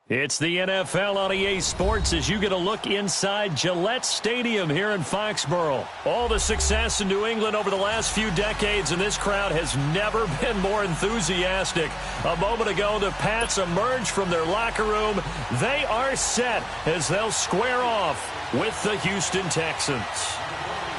It's the NFL on EA Sports as you get a look inside Gillette Stadium here in Foxborough. All the success in New England over the last few decades, and this crowd has never been more enthusiastic. A moment ago, the Pats emerged from their locker room. They are set as they'll square off with the Houston Texans.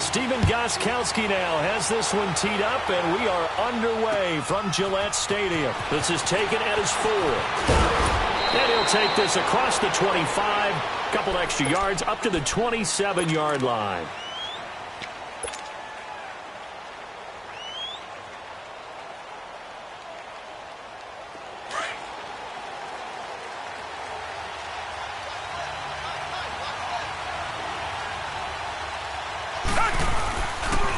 Steven Gostkowski now has this one teed up, and we are underway from Gillette Stadium. This is taken at his 4. And he'll take this across the 25, couple extra yards up to the 27-yard line.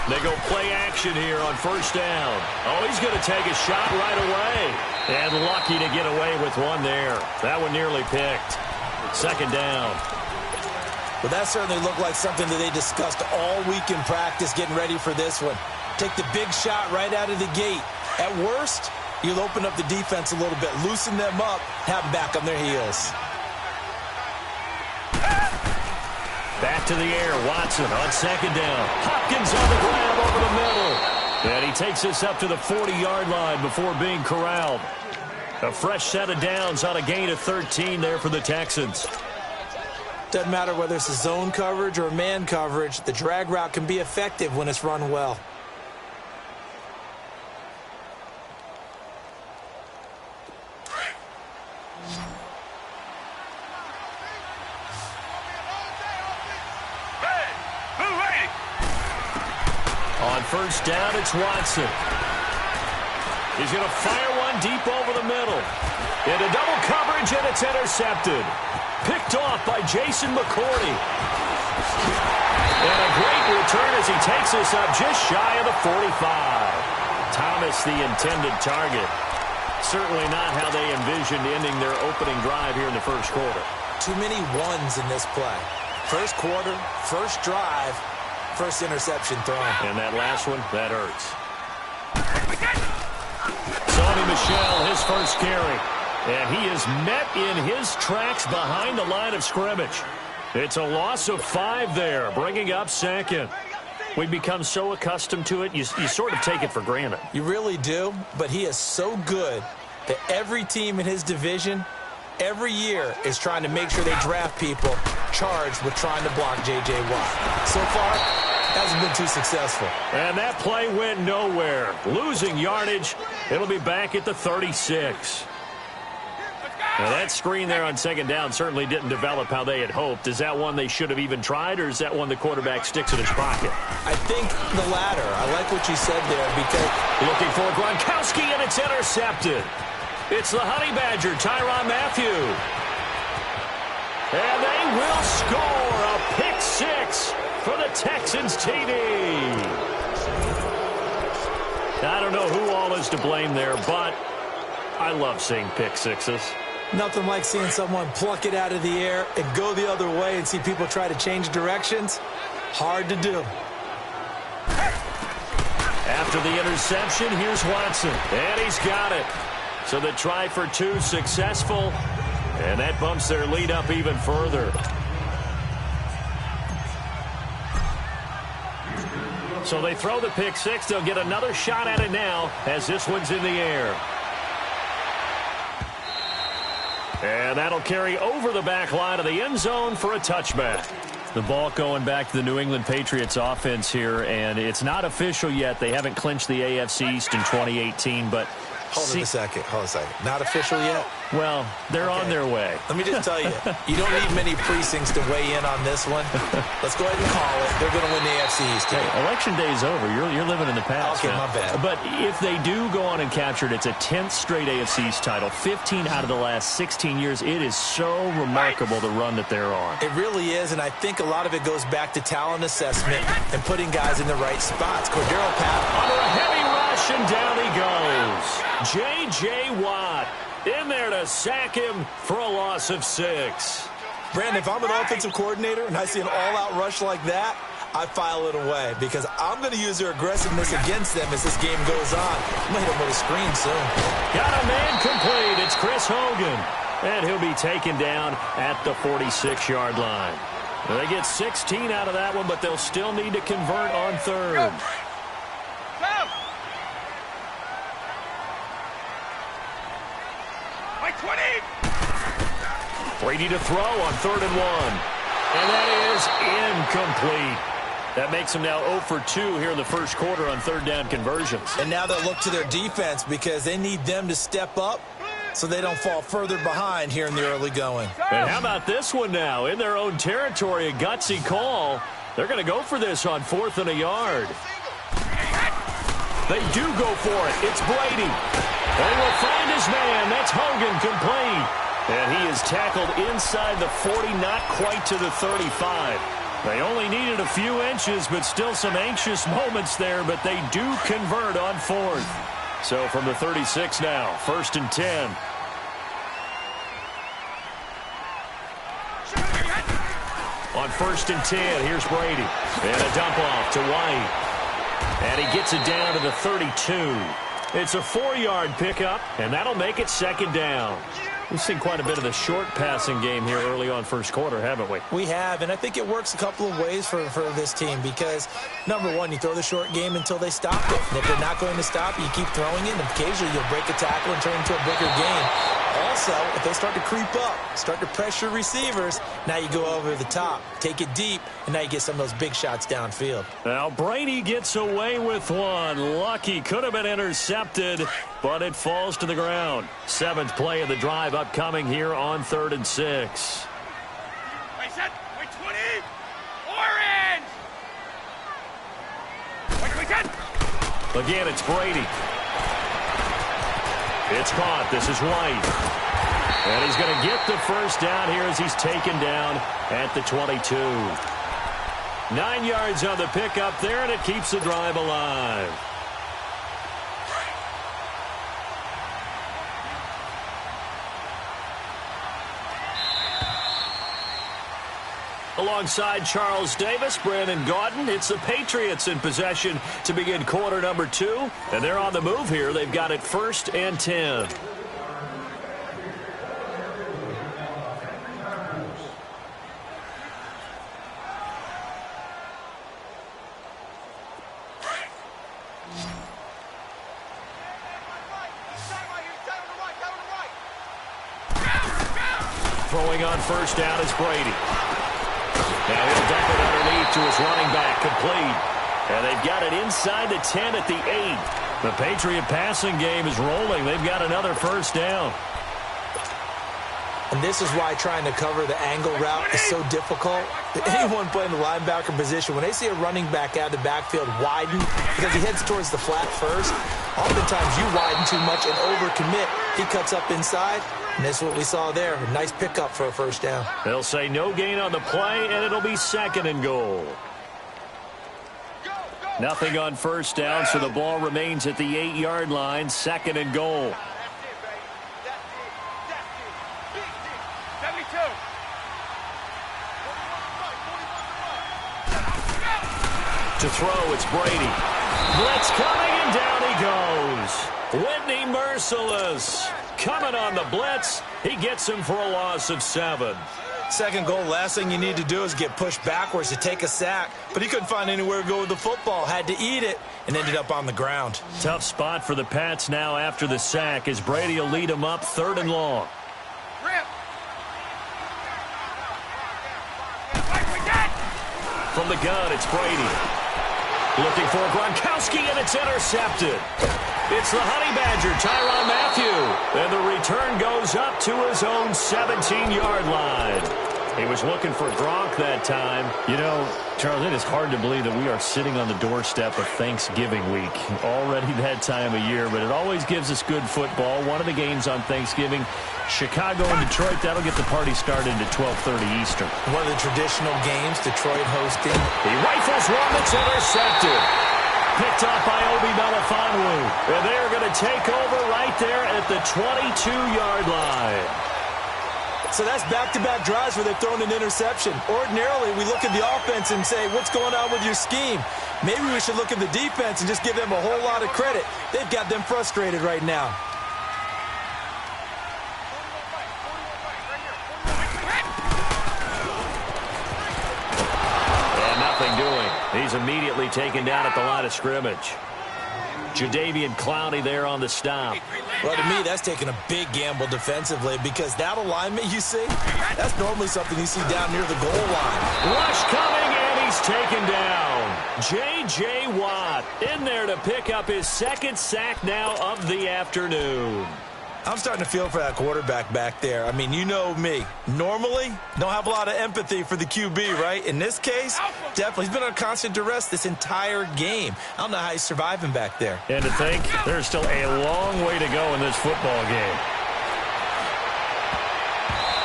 They go play action here on first down. Oh, he's going to take a shot right away. And lucky to get away with one there. That one nearly picked. Second down. Well, that certainly looked like something that they discussed all week in practice getting ready for this one. Take the big shot right out of the gate. At worst, you'll open up the defense a little bit, loosen them up, have them back on their heels. Back to the air. Watson on second down. Hopkins on the grab over the middle. And he takes this up to the 40-yard line before being corralled. A fresh set of downs on a gain of 13 there for the Texans. Doesn't matter whether it's a zone coverage or man coverage, the drag route can be effective when it's run well. On first down, it's Watson. He's going to fire one deep over the middle. Into double coverage, and it's intercepted. Picked off by Jason McCourty. And a great return as he takes this up just shy of the 45. Thomas, the intended target. Certainly not how they envisioned ending their opening drive here in the first quarter. Too many ones in this play. First quarter, first drive, first interception thrown. And that last one, that hurts. Sony Michel, his first carry. And he is met in his tracks behind the line of scrimmage. It's a loss of 5 there, bringing up second. We've become so accustomed to it, you sort of take it for granted. You really do, but he is so good that every team in his division, every year, is trying to make sure they draft people charged with trying to block J.J. Watt. So far, hasn't been too successful. And that play went nowhere. Losing yardage. It'll be back at the 36. Now that screen there on second down certainly didn't develop how they had hoped. Is that one they should have even tried, or is that one the quarterback sticks in his pocket? I think the latter. I like what you said there because... Looking for Gronkowski, and it's intercepted. It's the Honey Badger, Tyrann Mathieu. And they will score a pick 6 for the Texans TD. I don't know who all is to blame there, but I love seeing pick 6s. Nothing like seeing someone pluck it out of the air and go the other way and see people try to change directions. Hard to do. After the interception, here's Watson. And he's got it. So the try for 2 successful. And that bumps their lead up even further. So they throw the pick 6. They'll get another shot at it now as this one's in the air. And that'll carry over the back line of the end zone for a touchback. The ball going back to the New England Patriots offense here, and it's not official yet. They haven't clinched the AFC East in 2018, but... Hold on a second. Not official yet? Well, they're on their way. Let me just tell you, you don't need many precincts to weigh in on this one. Let's go ahead and call it. They're going to win the AFC East. Hey, election day is over. You're living in the past. Okay, man. my bad. But if they do go on and capture it, it's a 10th straight AFC East title, 15 out of the last 16 years. It is so remarkable the run that they're on. It really is, and I think a lot of it goes back to talent assessment and putting guys in the right spots. Cordero Pat under a heavy rush, and down he goes. J.J. Watt in there to sack him for a loss of 6. Brandon, if I'm an offensive coordinator and I see an all-out rush like that, I file it away because I'm going to use their aggressiveness against them as this game goes on. I'm going to hit them with a screen soon. Got a man complete. It's Chris Hogan. And he'll be taken down at the 46-yard line. They get 16 out of that one, but they'll still need to convert on third. Brady to throw on 3rd and 1. And that is incomplete. That makes them now 0 for 2 here in the first quarter on 3rd down conversions. And now they'll look to their defense because they need them to step up so they don't fall further behind here in the early going. And how about this one now? In their own territory, a gutsy call. They're going to go for this on 4th and a yard. They do go for it. It's Brady. They will find his man. That's Hogan, complete. And he is tackled inside the 40, not quite to the 35. They only needed a few inches, but still some anxious moments there, but they do convert on 4th. So from the 36 now, 1st and 10. On 1st and 10, here's Brady. And a dump off to White. And he gets it down to the 32. It's a 4-yard pickup, and that'll make it 2nd down. We've seen quite a bit of the short passing game here early on first quarter, haven't we? We have, and I think it works a couple of ways for this team because, number one, you throw the short game until they stop it. And if they're not going to stop it, you keep throwing it, and occasionally you'll break a tackle and turn into a bigger game. Also, if they start to creep up, start to pressure receivers, now you go over the top, take it deep, and now you get some of those big shots downfield. Now Brady gets away with one. Lucky, could have been intercepted, but it falls to the ground. 7th play of the drive upcoming here on 3rd and 6. Wait, set. Wait, 20. Orange. Wait, 10. Again, it's Brady. It's caught. This is White. And he's going to get the first down here as he's taken down at the 22. 9 yards on the pickup there, and it keeps the drive alive. Alongside Charles Davis, Brandon Gaudin, it's the Patriots in possession to begin quarter number 2. And they're on the move here. They've got it 1st and 10. Throwing on 1st down is Brady. Now he'll dump it underneath to his running back, complete. And they've got it inside the 10 at the 8. The Patriot passing game is rolling. They've got another 1st down. And this is why trying to cover the angle route is so difficult. Anyone playing the linebacker position, when they see a running back out of the backfield widen because he heads towards the flat first, oftentimes you widen too much and overcommit. He cuts up inside, and that's what we saw there. A nice pickup for a 1st down. They'll say no gain on the play, and it'll be 2nd and goal. Nothing on 1st down, so the ball remains at the 8-yard line, 2nd and goal. To throw, it's Brady. Blitz coming, and down he goes. Whitney Merciless coming on the blitz. He gets him for a loss of 7. 2nd goal, last thing you need to do is get pushed backwards to take a sack. But he couldn't find anywhere to go with the football. Had to eat it and ended up on the ground. Tough spot for the Pats now after the sack as Brady will lead them up 3rd and long. From the gun, it's Brady. Looking for Gronkowski, and it's intercepted. It's the Honey Badger, Tyrann Mathieu. And the return goes up to his own 17-yard line. He was looking for Gronk that time. You know, Charles, it is hard to believe that we are sitting on the doorstep of Thanksgiving week. Already that time of year, but it always gives us good football. One of the games on Thanksgiving, Chicago and Detroit, that'll get the party started at 12:30 Eastern. One of the traditional games, Detroit hosting. He rifles one that's intercepted. Picked up by Obi Melifonwu. And they're going to take over right there at the 22-yard line. So that's back-to-back drives where they've thrown an interception. Ordinarily, we look at the offense and say, what's going on with your scheme? Maybe we should look at the defense and just give them a whole lot of credit. They've got them frustrated right now. He's immediately taken down at the line of scrimmage. Jadeveon Clowney there on the stop. Well, to me, that's taking a big gamble defensively because that alignment you see, that's normally something you see down near the goal line. Rush coming, and he's taken down. J.J. Watt in there to pick up his second sack now of the afternoon. I'm starting to feel for that quarterback back there. I mean, you know me. Normally, don't have a lot of empathy for the QB, right? In this case, definitely. He's been on constant duress this entire game. I don't know how he's surviving back there. And to think, there's still a long way to go in this football game.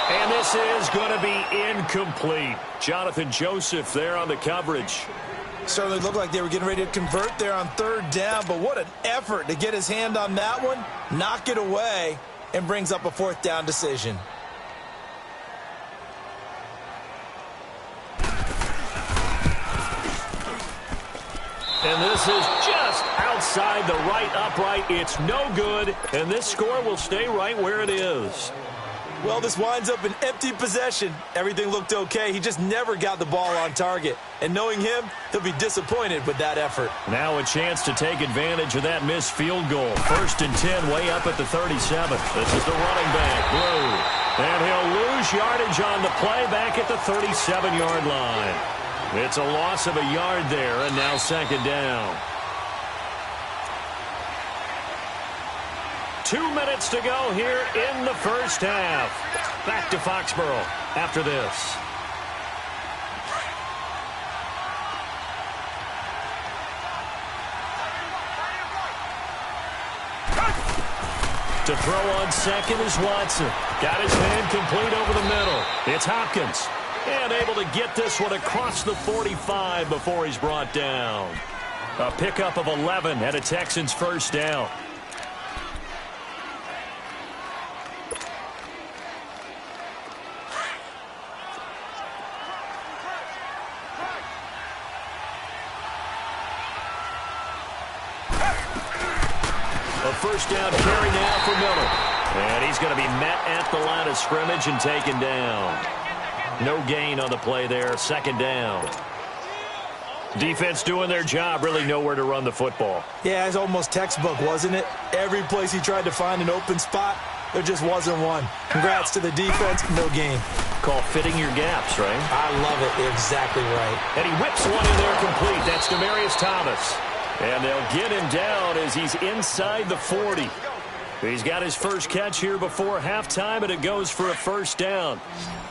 And this is going to be incomplete. Jonathan Joseph there on the coverage. Certainly looked like they were getting ready to convert there on third down, but what an effort to get his hand on that one, knock it away, and brings up a fourth down decision. And this is just outside the right upright. It's no good, and this score will stay right where it is. Well, this winds up an empty possession. Everything looked okay. He just never got the ball on target. And knowing him, he'll be disappointed with that effort. Now a chance to take advantage of that missed field goal. 1st and 10, way up at the 37. This is the running back, Blue. And he'll lose yardage on the play back at the 37-yard line. It's a loss of a yard there, and now second down. 2 minutes to go here in the first half. Back to Foxborough after this. To throw on second is Watson. Got his man complete over the middle. It's Hopkins. And able to get this one across the 45 before he's brought down. A pickup of 11 and a Texans first down. First down carry now for Miller. And he's going to be met at the line of scrimmage and taken down. No gain on the play there. Second down. Defense doing their job. Really nowhere to run the football. Yeah, it's almost textbook, wasn't it? Every place he tried to find an open spot, there just wasn't one. Congrats to the defense. No gain. Call fitting your gaps, right? I love it. You're exactly right. And he whips one in there complete. That's Demaryius Thomas. And they'll get him down as he's inside the 40. He's got his first catch here before halftime, and it goes for a first down.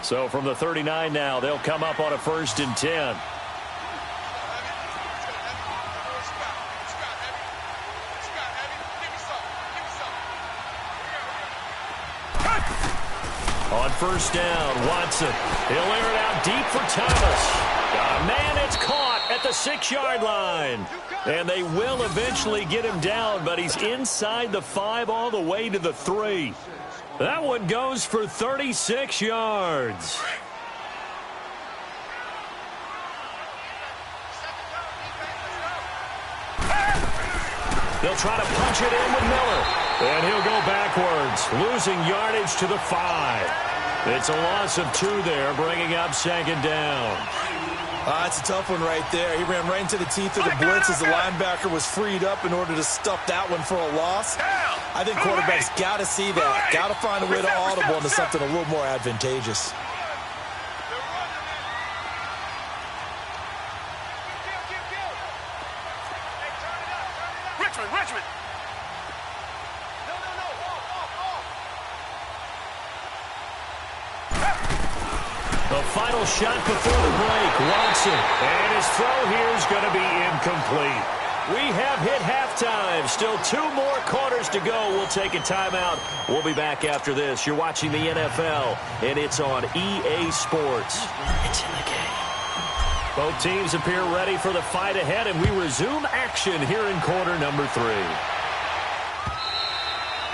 So from the 39 now, they'll come up on a 1st and 10. On first down, Watson. He'll air it out deep for Thomas. Man, it's caught at the 6-yard line. And they will eventually get him down, but he's inside the 5 all the way to the 3. That one goes for 36 yards. They'll try to punch it in with Miller. And he'll go backwards, losing yardage to the 5. It's a loss of 2 there, bringing up second down. That's a tough one right there. He ran right into the teeth of the blitz as the linebacker was freed up in order to stuff that one for a loss. I think quarterbacks got to see that. Got to find a way to audible into something a little more advantageous. Richmond. The final shot before the break, Watson. And his throw here is going to be incomplete. We have hit halftime. Still 2 more quarters to go. We'll take a timeout. We'll be back after this. You're watching the NFL, and it's on EA Sports. It's in the game. Both teams appear ready for the fight ahead, and we resume action here in quarter number 3.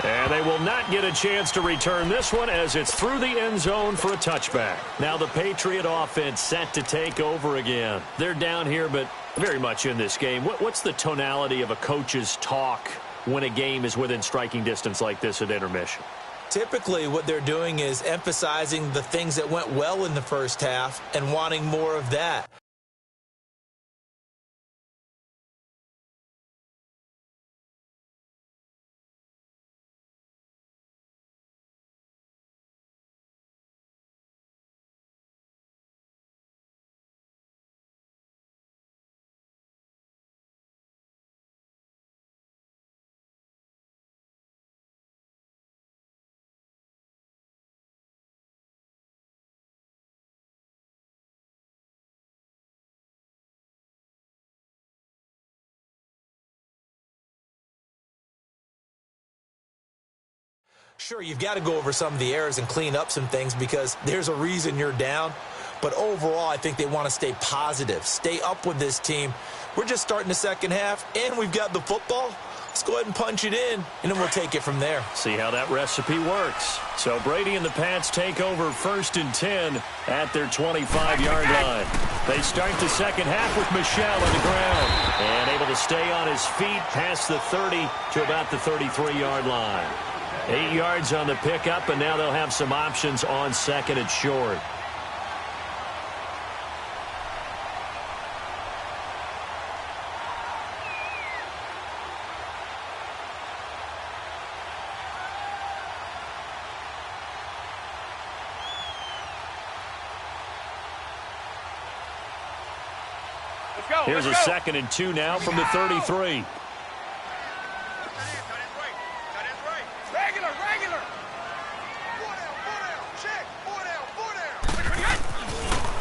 And they will not get a chance to return this one as it's through the end zone for a touchback. Now the Patriot offense set to take over again. They're down here, but very much in this game. What's the tonality of a coach's talk when a game is within striking distance like this at intermission? Typically, what they're doing is emphasizing the things that went well in the first half and wanting more of that. Sure, you've got to go over some of the errors and clean up some things because there's a reason you're down. But overall, I think they want to stay positive, stay up with this team. We're just starting the second half, and we've got the football. Let's go ahead and punch it in, and then we'll take it from there. See how that recipe works. So Brady and the Pats take over 1st and 10 at their 25-yard line. They start the second half with Michel on the ground and able to stay on his feet past the 30 to about the 33-yard line. 8 yards on the pickup, and now they'll have some options on 2nd and short. Here's a 2nd and 2 now from the 33.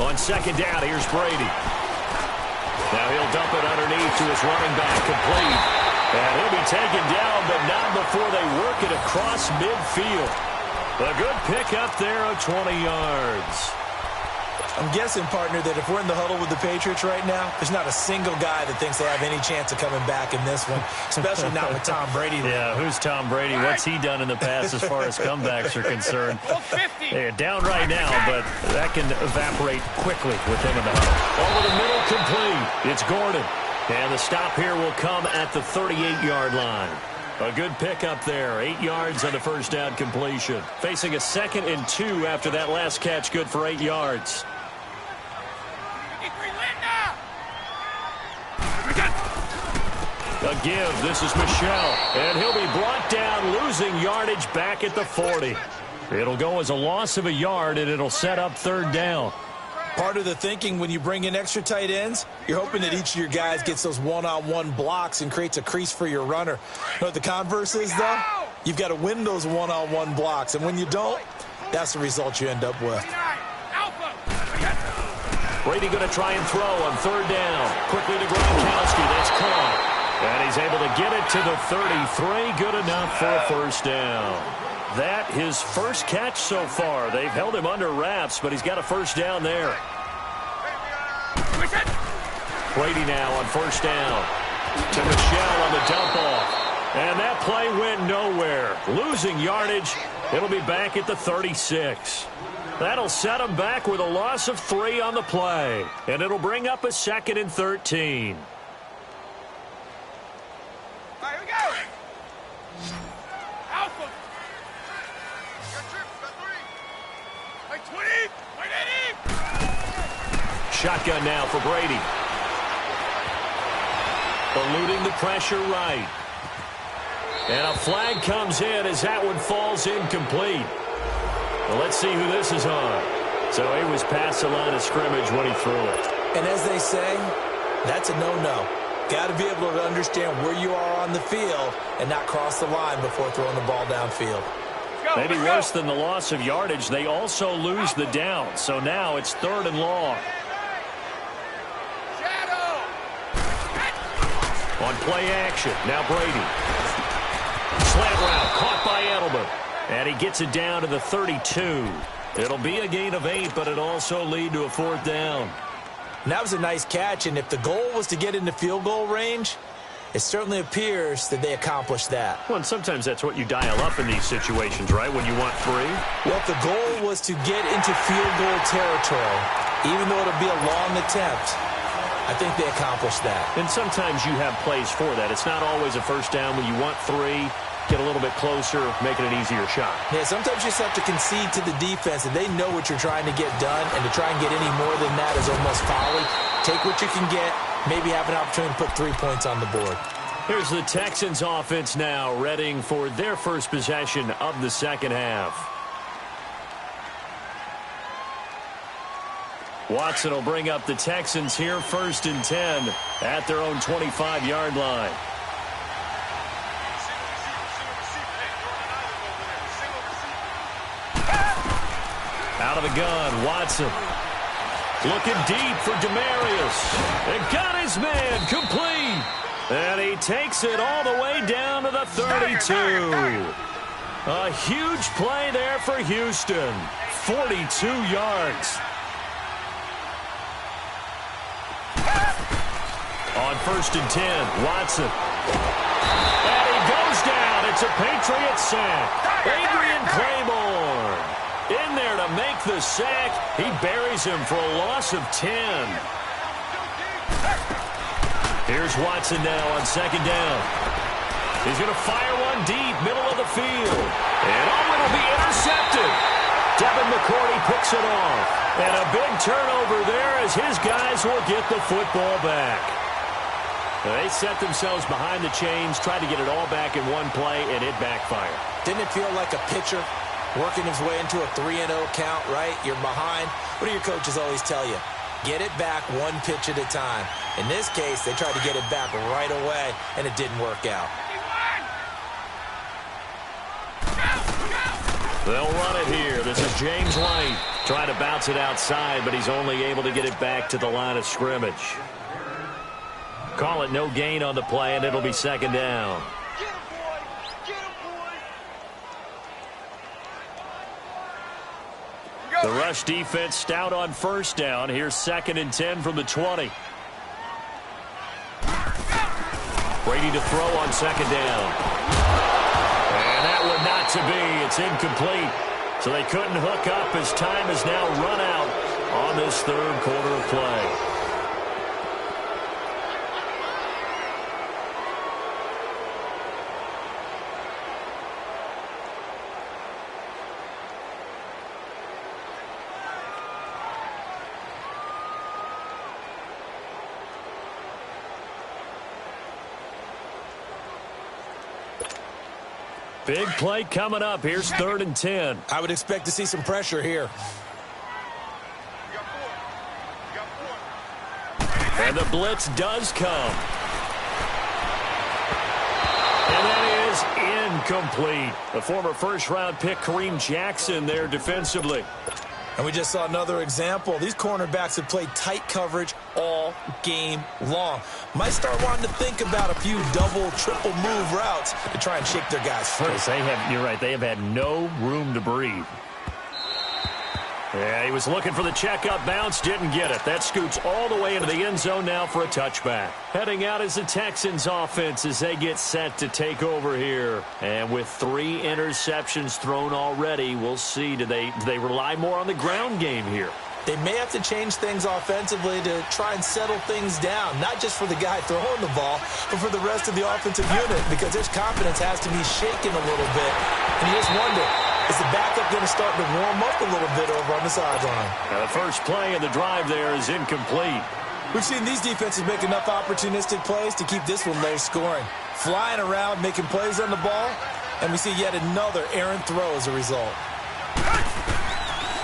On 2nd down, here's Brady. Now he'll dump it underneath to his running back, complete. And he'll be taken down, but not before they work it across midfield. A good pickup there of 20 yards. I'm guessing, partner, that if we're in the huddle with the Patriots right now, there's not a single guy that thinks they have any chance of coming back in this one, especially not with Tom Brady. Yeah, who's Tom Brady? What's he done in the past as far as comebacks are concerned? They're down right now, but that can evaporate quickly with him in the huddle. Over the middle, complete. It's Gordon. And the stop here will come at the 38-yard line. A good pickup there. 8 yards on the first down completion. Facing a 2nd and 2 after that last catch, good for 8 yards. A give. This is Michel. And he'll be brought down, losing yardage back at the 40. It'll go as a loss of a yard, and it'll set up 3rd down. Part of the thinking when you bring in extra tight ends, you're hoping that each of your guys gets those one-on-one blocks and creates a crease for your runner. You know what the converse is, though? You've got to win those one-on-one blocks, and when you don't, that's the result you end up with. Brady going to try and throw on 3rd down. Quickly to Gronkowski. That's caught. And he's able to get it to the 33. Good enough for a 1st down. That his first catch so far. They've held him under wraps, but he's got a 1st down there. Brady now on 1st down. To Michel on the dump off. And that play went nowhere. Losing yardage. It'll be back at the 36. That'll set him back with a loss of 3 on the play. And it'll bring up a 2nd and 13. All right, here we go. Alpha. Like 20. Shotgun now for Brady. Eluding the pressure right. And a flag comes in as that one falls incomplete. Well, let's see who this is on. So he was past the line of scrimmage when he threw it. And as they say, that's a no-no. Got to be able to understand where you are on the field and not cross the line before throwing the ball downfield. Maybe worse than the loss of yardage, they also lose the down. So now it's 3rd and long. On play action, now Brady. Slant route, caught by Edelman. And he gets it down to the 32. It'll be a gain of 8, but it'll also lead to a 4th down. And that was a nice catch, and if the goal was to get into field goal range, it certainly appears that they accomplished that. Well, and sometimes that's what you dial up in these situations, right, when you want 3? Well, if the goal was to get into field goal territory, even though it'll be a long attempt, I think they accomplished that. And sometimes you have plays for that. It's not always a 1st down when you want 3. Get a little bit closer, make it an easier shot. Yeah, sometimes you just have to concede to the defense, and they know what you're trying to get done, and to try and get any more than that is almost folly. Take what you can get, maybe have an opportunity to put 3 points on the board. Here's the Texans offense now, readying for their first possession of the second half. Watson will bring up the Texans here, 1st and 10 at their own 25-yard line. Out of the gun, Watson. Looking deep for Demarius. And got his man complete. And he takes it all the way down to the 32. A huge play there for Houston. 42 yards. On 1st and 10, Watson. And he goes down. It's a Patriot sack. Adrian Claiborne in there to make the sack. He buries him for a loss of 10. Here's Watson now on 2nd down. He's going to fire one deep, middle of the field. And it'll be intercepted. Devin McCourty picks it off. And a big turnover there as his guys will get the football back. They set themselves behind the chains, tried to get it all back in one play, and it backfired. Didn't it feel like a pitcher working his way into a 3-0 count, right? You're behind. What do your coaches always tell you? Get it back one pitch at a time. In this case, they tried to get it back right away, and it didn't work out. They'll run it here. This is James White trying to bounce it outside, but he's only able to get it back to the line of scrimmage. Call it no gain on the play, and it'll be 2nd down. The rush defense stout on 1st down. Here's 2nd and 10 from the 20. Brady to throw on 2nd down. And that one not to be. It's incomplete. So they couldn't hook up as time has now run out on this 3rd quarter of play. Big play coming up. Here's 3rd and 10. I would expect to see some pressure here. And the blitz does come. And that is incomplete. The former 1st-round pick, Kareem Jackson, there defensively. And we just saw another example. These cornerbacks have played tight coverage all game long. Might start wanting to think about a few double, triple move routes to try and shake their guys free. You're right. They have had no room to breathe. Yeah, he was looking for the checkup bounce, didn't get it. That scoots all the way into the end zone now for a touchback. Heading out is the Texans offense as they get set to take over here. And with 3 interceptions thrown already, we'll see. Do they rely more on the ground game here? They may have to change things offensively to try and settle things down, not just for the guy throwing the ball, but for the rest of the offensive unit, because his confidence has to be shaken a little bit. And you just wonder, is the backup going to start to warm up a little bit over on the sideline? Now the first play of the drive there is incomplete. We've seen these defenses make enough opportunistic plays to keep this one low scoring. Flying around, making plays on the ball, and we see yet another errant throw as a result.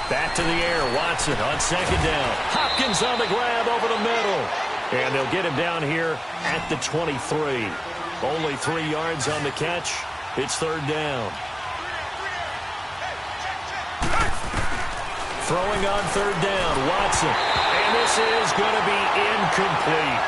Back to the air, Watson on 2nd down. Hopkins on the grab over the middle. And they'll get him down here at the 23. Only 3 yards on the catch. It's 3rd down. Throwing on 3rd down, Watson. And this is going to be incomplete.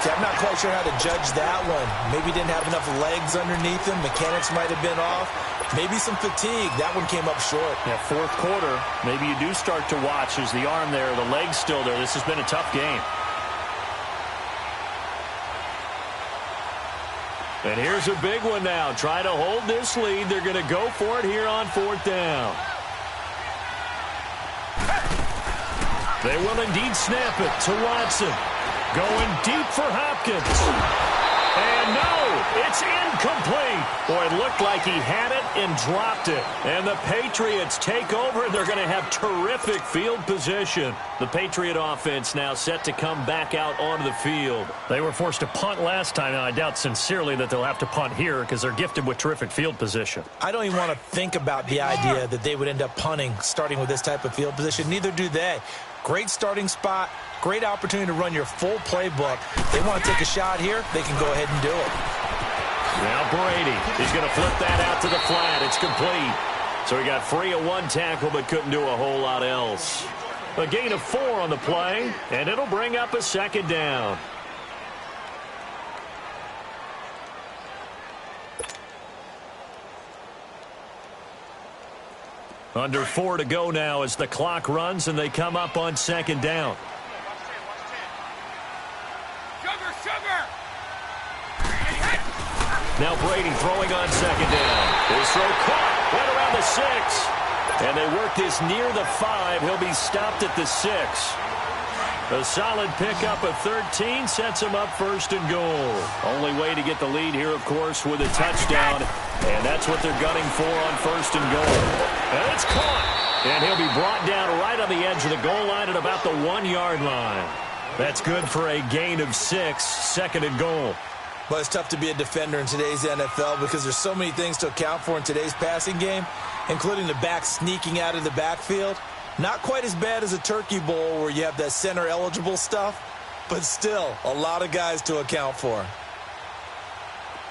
See, I'm not quite sure how to judge that one. Maybe didn't have enough legs underneath him. Mechanics might have been off. Maybe some fatigue. That one came up short. Yeah, 4th quarter, maybe you do start to watch as the arm there, the leg's still there. This has been a tough game. And here's a big one now. Try to hold this lead. They're going to go for it here on 4th down. They will indeed snap it to Watson. Going deep for Hopkins. And no, it's incomplete. Boy, it looked like he had it and dropped it. And the Patriots take over, and they're going to have terrific field position. The Patriot offense now set to come back out onto the field. They were forced to punt last time. Now, I doubt sincerely that they'll have to punt here because they're gifted with terrific field position. I don't even want to think about the idea that they would end up punting starting with this type of field position. Neither do they. Great starting spot. Great opportunity to run your full playbook. They want to take a shot here, they can go ahead and do it. Now Brady, he's going to flip that out to the flat. It's complete. So he got free of 1 tackle but couldn't do a whole lot else. A gain of 4 on the play, and it'll bring up a 2nd down. Under 4 to go now as the clock runs and they come up on second down. Sugar, sugar! Now Brady throwing on second down. His throw caught. Went around the 6. And they work this near the 5. He'll be stopped at the 6. A solid pickup of 13 sets him up first and goal. Only way to get the lead here, of course, with a touchdown. And that's what they're gunning for on first and goal. And it's caught. And he'll be brought down right on the edge of the goal line at about the 1-yard line. That's good for a gain of 6, second and goal. But it's tough to be a defender in today's NFL because there's so many things to account for in today's passing game, including the back sneaking out of the backfield. Not quite as bad as a turkey bowl where you have that center-eligible stuff, but still a lot of guys to account for.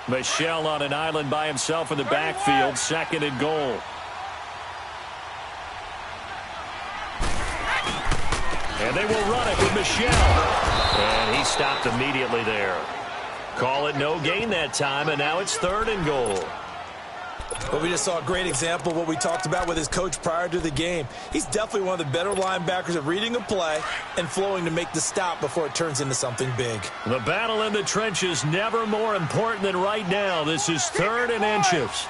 Michel on an island by himself in the backfield, second and goal. And they will run it with Michel. And he stopped immediately there. Call it no gain that time, and now it's third and goal. But we just saw a great example of what we talked about with his coach prior to the game. He's definitely one of the better linebackers at reading a play and flowing to make the stop before it turns into something big. The battle in the trenches never more important than right now. This is third and inches.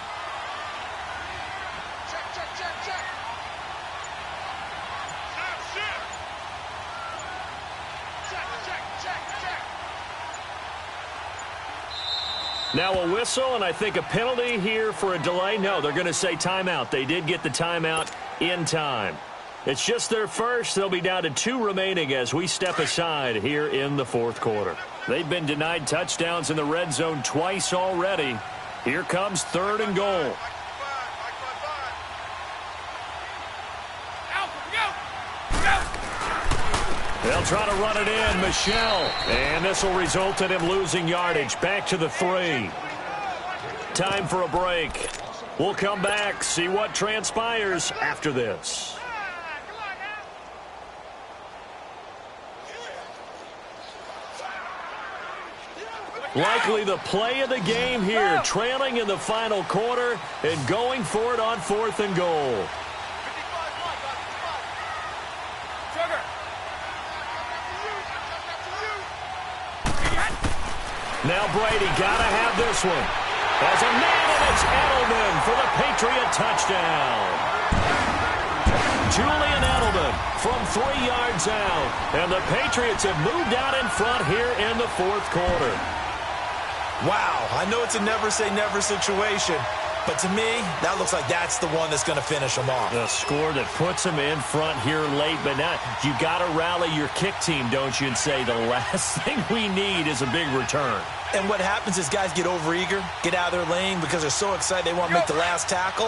Now a whistle, and I think a penalty here for a delay. No, they're going to say timeout. They did get the timeout in time. It's just their first. They'll be down to 2 remaining as we step aside here in the fourth quarter. They've been denied touchdowns in the red zone twice already. Here comes third and goal. They'll try to run it in, Michel. And this will result in him losing yardage. Back to the 3. Time for a break. We'll come back, see what transpires after this. Likely the play of the game here, trailing in the final quarter and going for it on fourth and goal. Now Brady got to have this one. As a man, and it's Edelman for the Patriot touchdown. Julian Edelman from 3 yards out. And the Patriots have moved out in front here in the fourth quarter. Wow, I know it's a never-say-never situation, but to me, that looks like that's the one that's going to finish them off. A score that puts them in front here late, but now you got to rally your kick team, don't you, and say the last thing we need is a big return. And what happens is guys get overeager, get out of their lane because they're so excited they want to make the last tackle.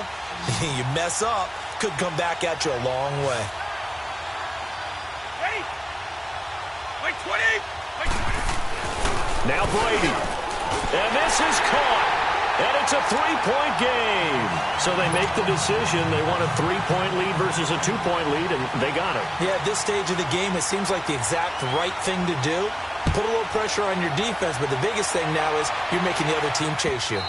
You mess up, could come back at you a long way. Ready? Wait, 20. Now Brady. And this is caught. And it's a 3-point game. So they make the decision. They want a 3-point lead versus a 2-point lead, and they got it. Yeah, at this stage of the game, it seems like the exact right thing to do. Put a little pressure on your defense, but the biggest thing now is you're making the other team chase you.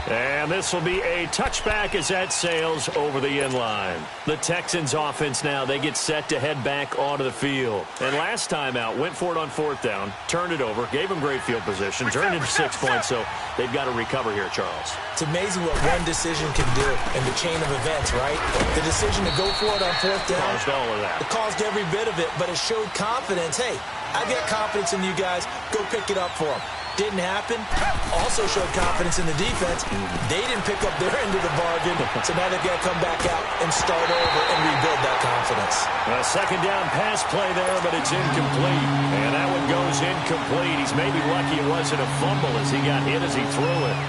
And this will be a touchback as that sails over the end line. The Texans offense now, they get set to head back onto the field. And last time out, went for it on fourth down, turned it over, gave them great field position, turned into 6 points, so they've got to recover here, Charles. It's amazing what one decision can do in the chain of events, right? The decision to go for it on fourth down. Caused all of that. It caused every bit of it, but it showed confidence. Hey, I've got confidence in you guys. Go pick it up for them. Didn't happen. Also showed confidence in the defense. They didn't pick up their end of the bargain, so now they've got to come back out and start over and rebuild that confidence. A second down pass play there, but it's incomplete. And that one goes incomplete. He's maybe lucky it wasn't a fumble as he got hit as he threw it.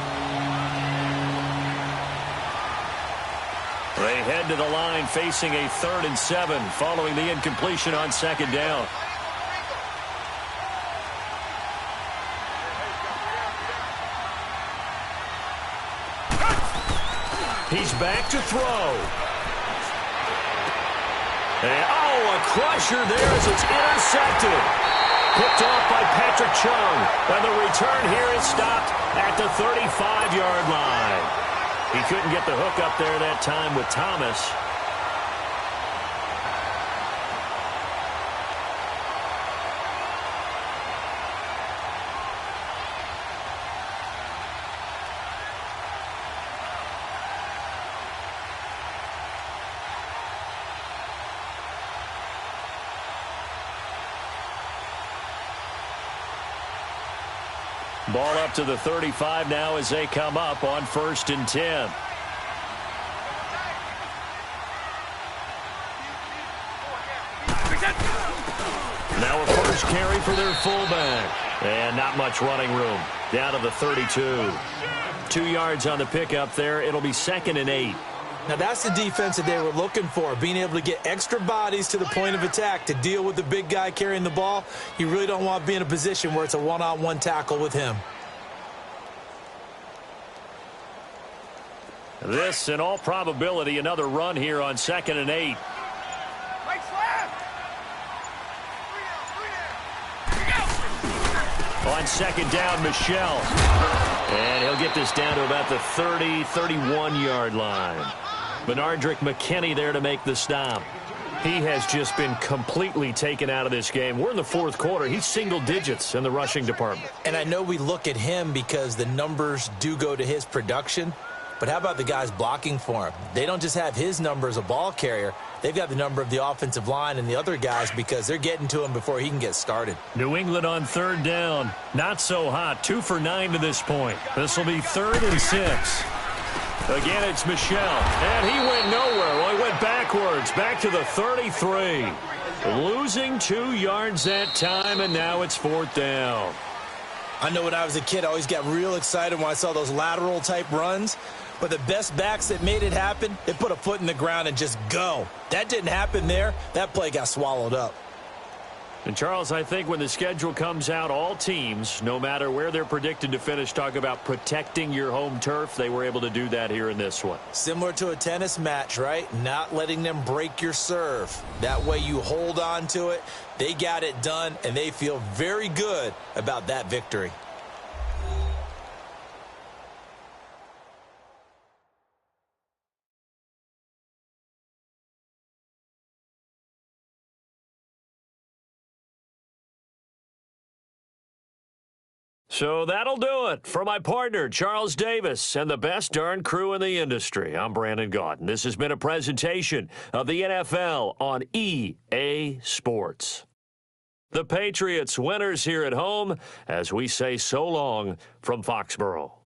They head to the line facing a 3rd and 7 following the incompletion on second down. He's back to throw. And, a crusher there as it's intercepted. Picked off by Patrick Chung. And the return here is stopped at the 35-yard line. He couldn't get the hook up there that time with Thomas. Ball up to the 35 now as they come up on 1st and 10. Now a first carry for their fullback. And not much running room. Down to the 32. 2 yards on the pickup there. It'll be 2nd and 8. Now that's the defense that they were looking for, being able to get extra bodies to the point of attack to deal with the big guy carrying the ball. You really don't want to be in a position where it's a one-on-one tackle with him. This, in all probability, another run here on 2nd and 8. On 2nd down, Michelle. And he'll get this down to about the 30, 31-yard line. Benardrick McKinney there to make the stop. He has just been completely taken out of this game. We're in the 4th quarter. He's single digits in the rushing department. And I know we look at him because the numbers do go to his production. But how about the guys blocking for him? They don't just have his number as a ball carrier. They've got the number of the offensive line and the other guys because they're getting to him before he can get started. New England on 3rd down. Not so hot. 2 for 9 to this point. This will be 3rd and 6. Again, it's Michelle. And he went nowhere. Well, he went backwards. Back to the 33. Losing 2 yards that time, and now it's 4th down. I know when I was a kid, I always got real excited when I saw those lateral-type runs. But the best backs that made it happen, they put a foot in the ground and just go. That didn't happen there. That play got swallowed up. And, Charles, I think when the schedule comes out, all teams, no matter where they're predicted to finish, talk about protecting your home turf. They were able to do that here in this one. Similar to a tennis match, right? Not letting them break your serve. That way you hold on to it. They got it done, and they feel very good about that victory. So that'll do it for my partner, Charles Davis, and the best darn crew in the industry. I'm Brandon Gaudin. This has been a presentation of the NFL on EA Sports. The Patriots winners here at home as we say so long from Foxborough.